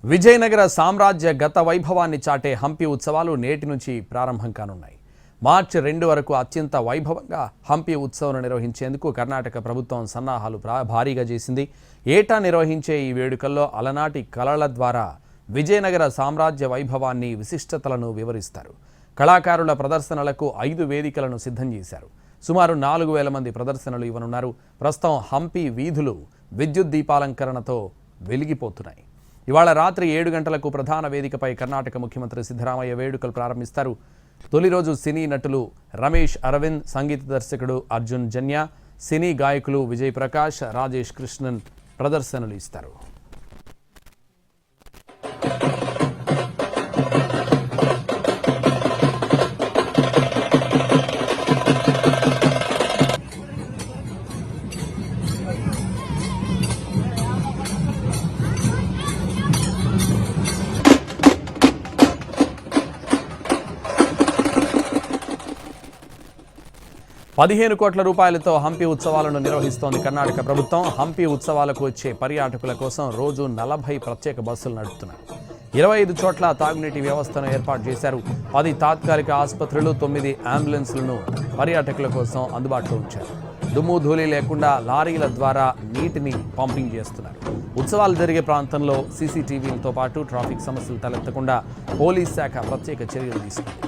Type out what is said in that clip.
విజయనగర సామ్రాజ్య గత వైభవాన్ని చాటే హంపి ఉత్సవాలు నేటి నుంచి ప్రారంభం కానున్నాయి. మార్చి 2 వరకు అత్యంత వైభవంగా హంపి ఉత్సవం నిర్వహించేందుకు కర్ణాటక ప్రభుత్వం సన్నాహాలు భారీగా చేసింది. ఏటా నిర్వహించే ఈ వేడుకల్లో అలనాటి కళల ద్వారా విజయనగర సామ్రాజ్య వైభవాన్ని, విశిష్టతలను వివరిస్తారు. కళాకారుల ప్రదర్శనలకు 5 వేదికలను సిద్ధం చేశారు. సుమారు 4000 మంది ప్రదర్శనలు ఇవ్వనున్నారు. ప్రస్తుతం హంపి వీధులు విద్యుత్ దీపాలంకరణతో వెలిగిపోతున్నాయి. ఇవాళ రాత్రి 7 గంటలకు ప్రధాన వేదికపై కర్ణాటక ముఖ్యమంత్రి సిద్ధరామయ్య వేడుకలు ప్రారంభిస్తారు. తొలి రోజు సినీ నటులు రమేష్ అరవింద్, సంగీత దర్శకుడు అర్జున్ జన్య, సినీ గాయకులు విజయ్ ప్రకాష్, రాజేష్ కృష్ణన్ ప్రదర్శనలు ఇస్తారు. ₹15 కోట్ల హంపి ఉత్సవాలను నిర్వహిస్తోంది కర్ణాటక ప్రభుత్వం. హంపి ఉత్సవాలకు వచ్చే పర్యాటకుల కోసం రోజు 40 ప్రత్యేక బస్సులు నడుపుతున్నారు. 25 చోట్ల తాగునీటి వ్యవస్థను ఏర్పాటు చేశారు. 10 తాత్కాలిక ఆసుపత్రులు, 9 అంబులెన్స్లను పర్యాటకుల కోసం అందుబాటులో ఉంచారు. దుమ్ము ధూళి లేకుండా లారీల ద్వారా నీటిని పంపింగ్ చేస్తున్నారు. ఉత్సవాలు జరిగే ప్రాంతంలో సీసీటీవీలతో పాటు ట్రాఫిక్ సమస్యలు తలెత్తకుండా పోలీస్ శాఖ ప్రత్యేక చర్యలు తీసుకుంది.